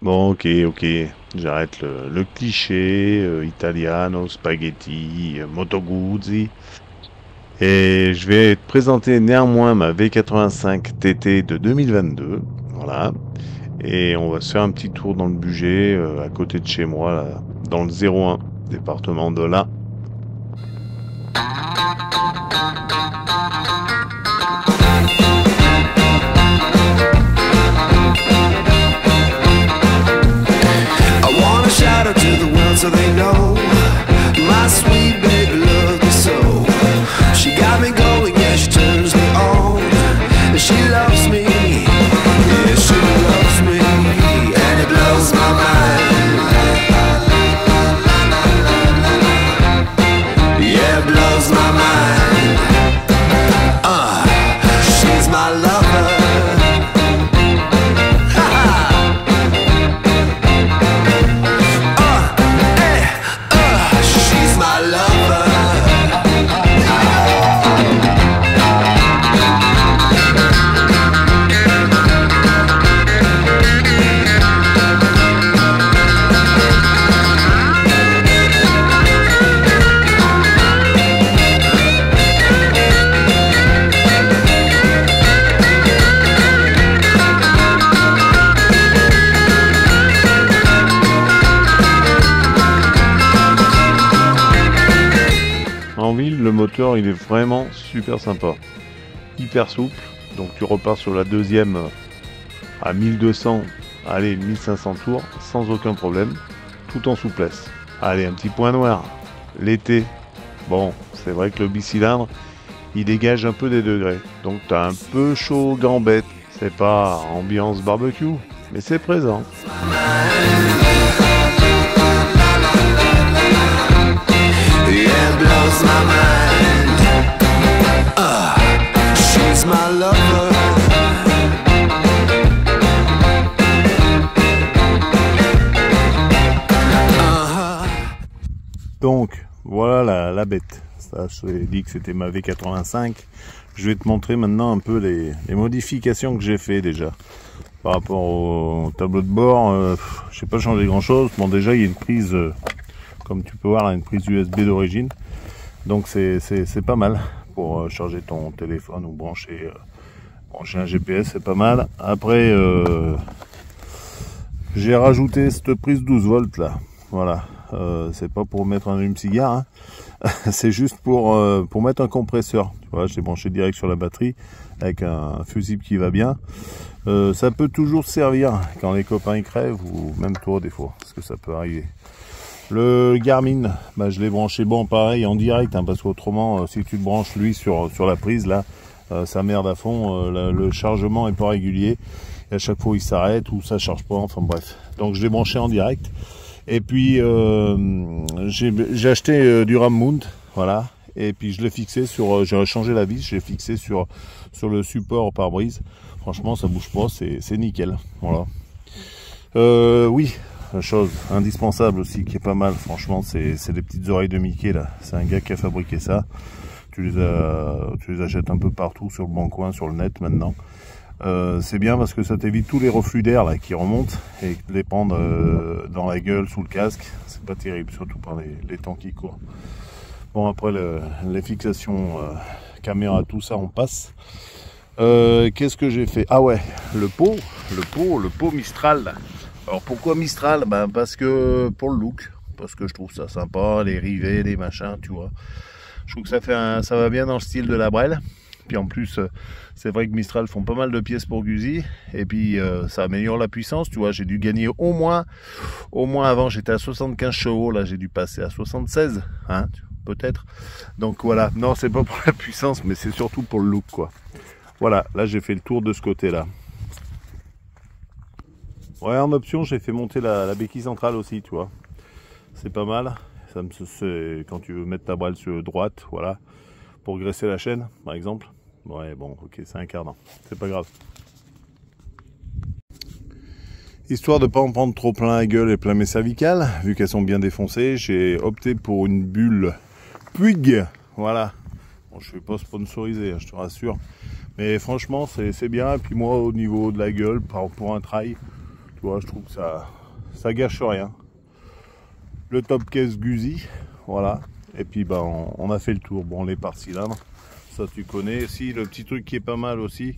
Bon, ok. J'arrête le cliché italiano, spaghetti, Moto Guzzi. Et je vais te présenter néanmoins ma V85 TT de 2022. Voilà. Et on va se faire un petit tour dans le budget à côté de chez moi, là, dans le 01, département de l'Ain. I wanna shout out to the world so they know my sweet baby loves me so. She got me going, yeah, she turns me on. And she loves me, yeah, she loves me, and it blows my mind. Yeah, it blows my mind. She's my lover. She's my lover. En ville, le moteur, il est vraiment super sympa. Hyper souple. Donc tu repars sur la deuxième à 1200, allez, 1500 tours, sans aucun problème. Tout en souplesse. Allez, un petit point noir. L'été, bon, c'est vrai que le bicylindre, il dégage un peu des degrés. Donc t'as un peu chaud aux gambettes. C'est pas ambiance barbecue, mais c'est présent. Yeah, it blows my mind. She's my lover. Donc, voilà la bête. Ça, je t'ai dit que c'était ma V85. Je vais te montrer maintenant un peu les modifications que j'ai fait déjà. Par rapport au tableau de bord, je n'ai pas changé grand chose. Bon, déjà, il y a une prise, comme tu peux voir, là, une prise USB d'origine. Donc, c'est pas mal pour charger ton téléphone ou brancher un GPS, c'est pas mal. Après, j'ai rajouté cette prise 12 volts là. Voilà. C'est pas pour mettre un allume-cigare, hein. C'est juste pour mettre un compresseur. Tu vois, je l'ai branché direct sur la batterie avec un fusible qui va bien. Ça peut toujours servir quand les copains y crèvent ou même toi des fois, parce que ça peut arriver. Le Garmin, bah, je l'ai branché bon pareil en direct, hein, parce qu'autrement si tu te branches lui sur la prise là, ça merde à fond, le chargement est pas régulier. Et à chaque fois il s'arrête ou ça charge pas, enfin bref. Donc je l'ai branché en direct. Et puis j'ai acheté du RAM mount, voilà. Et puis je l'ai fixé sur, j'ai changé la vis, j'ai fixé sur le support pare-brise. Franchement ça bouge pas, c'est nickel, voilà. Oui, la chose indispensable aussi qui est pas mal, franchement, c'est les petites oreilles de Mickey là. C'est un gars qui a fabriqué ça. Tu les achètes un peu partout sur le bon coin, sur le net maintenant. C'est bien parce que ça t'évite tous les reflux d'air là qui remontent et les prendre dans la gueule, sous le casque. C'est pas terrible, surtout par les temps qui courent. Bon, après les fixations caméra, tout ça, on passe. Qu'est-ce que j'ai fait? Ah ouais, le pot Mistral là. Alors pourquoi Mistral? Ben parce que pour le look, parce que je trouve ça sympa, les rivets, les machins, tu vois. Je trouve que ça va bien dans le style de la Brel. Puis en plus, c'est vrai que Mistral font pas mal de pièces pour Guzzi. Et puis ça améliore la puissance, tu vois. J'ai dû gagner au moins avant j'étais à 75 chevaux, là j'ai dû passer à 76, hein, peut-être. Donc voilà, non c'est pas pour la puissance, mais c'est surtout pour le look quoi. Voilà, là j'ai fait le tour de ce côté-là. Ouais, en option, j'ai fait monter la béquille centrale aussi, tu vois. C'est pas mal. C'est quand tu veux mettre ta brelle sur droite, voilà, pour graisser la chaîne, par exemple. Ouais, bon, ok, c'est un quart d'an. C'est pas grave. Histoire de ne pas en prendre trop plein la gueule et plein mes cervicales, vu qu'elles sont bien défoncées, j'ai opté pour une bulle Puig. Voilà. Bon, je ne suis pas sponsorisé, hein, je te rassure. Mais franchement, c'est bien. Et puis moi, au niveau de la gueule, pour un trail, tu vois, je trouve que ça gâche rien. Le top case Guzzi, voilà. Et puis ben, on a fait le tour. Bon, les pare-cylindres, ça tu connais. Si, le petit truc qui est pas mal aussi,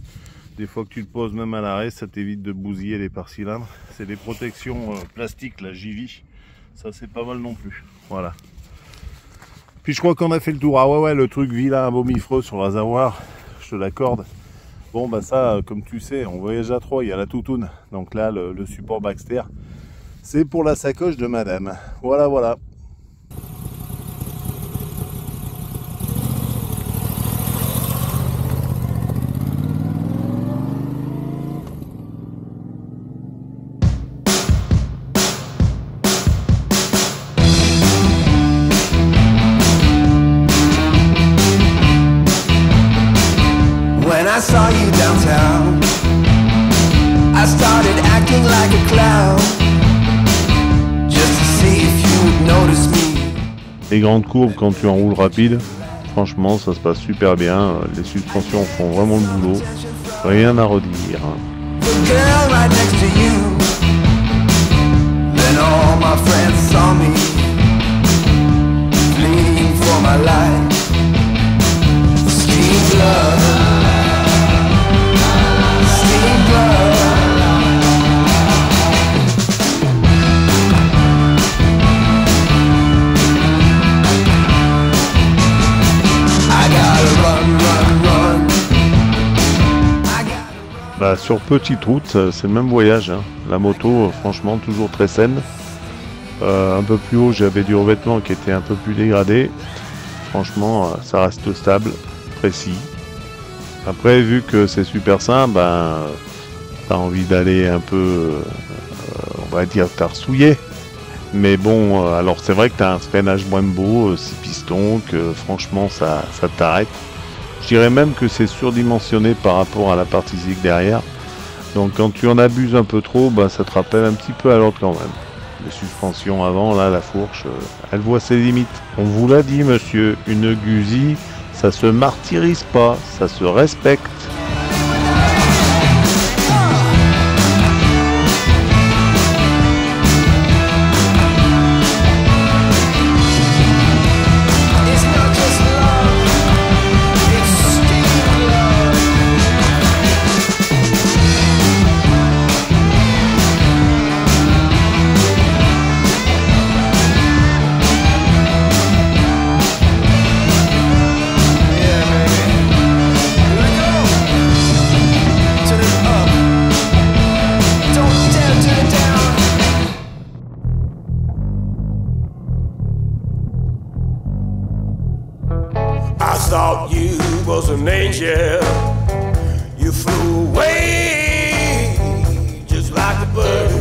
des fois que tu te poses même à l'arrêt, ça t'évite de bousiller les pare-cylindres. C'est des protections plastiques, la JV. Ça c'est pas mal non plus. Voilà. Puis je crois qu'on a fait le tour. Ah ouais, le truc vilain, vomifreux sur le réservoir, je te l'accorde. Bon bah ça, comme tu sais, on voyage à 3, il y a la toutoune. Donc là, le support Baxter, c'est pour la sacoche de madame. Voilà, voilà. I saw you downtown, I started acting like a clown, just to see if you would notice me. Les grandes courbes quand tu enroules rapide, franchement ça se passe super bien, les suspensions font vraiment le boulot, rien à redire. The girl right next to you, then all my friends saw me, fleeing for my life, street love. Bah, sur petite route, c'est le même voyage, hein. La moto, franchement, toujours très saine. Un peu plus haut, j'avais du revêtement qui était un peu plus dégradé. Franchement, ça reste stable, précis. Après, vu que c'est super simple, ben, t'as envie d'aller un peu, on va dire, tarsouiller. Mais bon, alors c'est vrai que t'as un freinage Brembo, 6 pistons, que franchement, ça t'arrête. Je dirais même que c'est surdimensionné par rapport à la partie zig derrière. Donc quand tu en abuses un peu trop, bah, ça te rappelle un petit peu à l'autre quand même. Les suspensions avant, là, la fourche, elle voit ses limites. On vous l'a dit, monsieur, une Guzzi, ça se martyrise pas, ça se respecte. Thought you was an angel. You flew away just like a bird.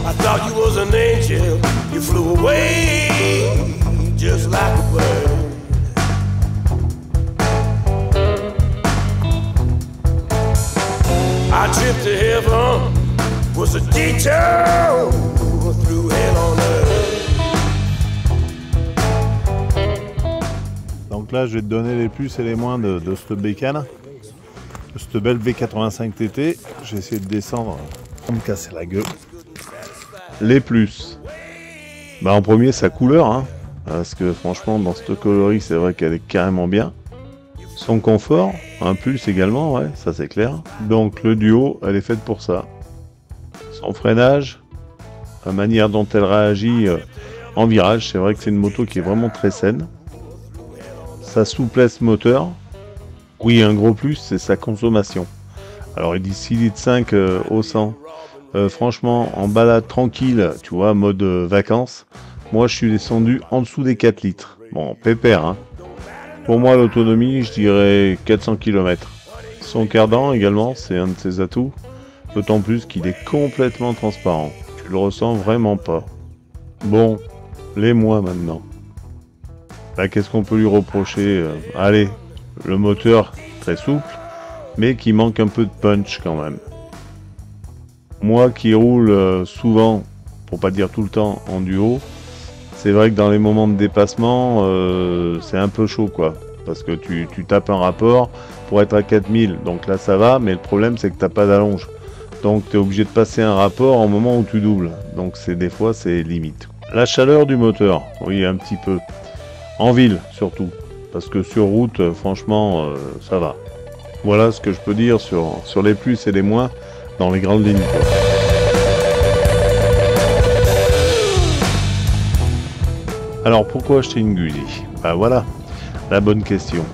I thought you was an angel. You flew away just like a bird. Our trip to heaven was a detour through hell on earth. Donc là, je vais te donner les plus et les moins de cette bécane, de cette belle V85 TT. J'ai essayé de descendre pour me casser la gueule. Les plus. Bah, en premier, sa couleur, hein, parce que franchement, dans cette coloris, c'est vrai qu'elle est carrément bien. Son confort, un plus également, ouais, ça c'est clair. Donc le duo, elle est faite pour ça. Son freinage, la manière dont elle réagit en virage, c'est vrai que c'est une moto qui est vraiment très saine. Sa souplesse moteur, oui, un gros plus, c'est sa consommation. Alors il dit 6 litres 5 au 100. Franchement, en balade tranquille, tu vois, mode vacances, moi je suis descendu en dessous des 4 litres. Bon, pépère, hein. Pour moi, l'autonomie, je dirais 400 km. Son cardan également, c'est un de ses atouts. D'autant plus qu'il est complètement transparent. Tu le ressens vraiment pas. Bon, les moins maintenant. Bah, qu'est-ce qu'on peut lui reprocher? Allez, le moteur très souple, mais qui manque un peu de punch quand même. Moi qui roule souvent, pour pas dire tout le temps, en duo, c'est vrai que dans les moments de dépassement, c'est un peu chaud quoi. parce que tu tapes un rapport pour être à 4000, donc là ça va, mais le problème c'est que t'as pas d'allonge. Donc tu es obligé de passer un rapport au moment où tu doubles, donc des fois c'est limite. La chaleur du moteur, oui un petit peu, en ville surtout, parce que sur route franchement ça va. Voilà ce que je peux dire sur les plus et les moins dans les grandes lignes, quoi. Alors pourquoi acheter une Guzzi? Bah voilà, la bonne question.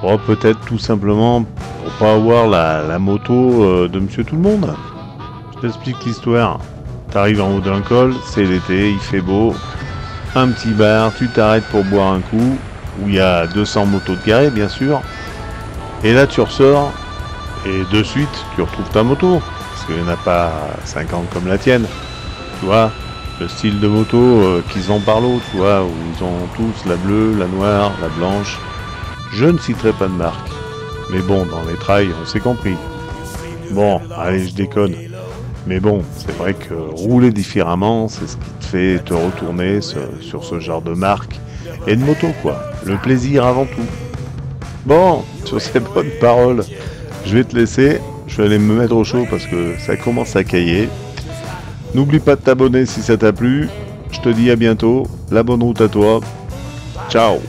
Oh, peut-être tout simplement pour pas avoir la moto de Monsieur Tout-le-Monde. Je t'explique l'histoire. T'arrives en haut d'un col, c'est l'été, il fait beau, un petit bar, tu t'arrêtes pour boire un coup, où il y a 200 motos de garées bien sûr, et là tu ressors, et de suite tu retrouves ta moto, parce qu'il n'y en a pas 50 comme la tienne, tu vois. Le style de moto qu'ils vendent par lot, tu vois, où ils ont tous la bleue, la noire, la blanche. Je ne citerai pas de marque, mais bon, dans les trails, on s'est compris. Bon, allez, je déconne. Mais bon, c'est vrai que rouler différemment, c'est ce qui te fait te retourner sur ce genre de marque et de moto, quoi. Le plaisir avant tout. Bon, sur ces bonnes paroles, je vais te laisser. Je vais aller me mettre au chaud parce que ça commence à cailler. N'oublie pas de t'abonner si ça t'a plu. Je te dis à bientôt. La bonne route à toi. Ciao.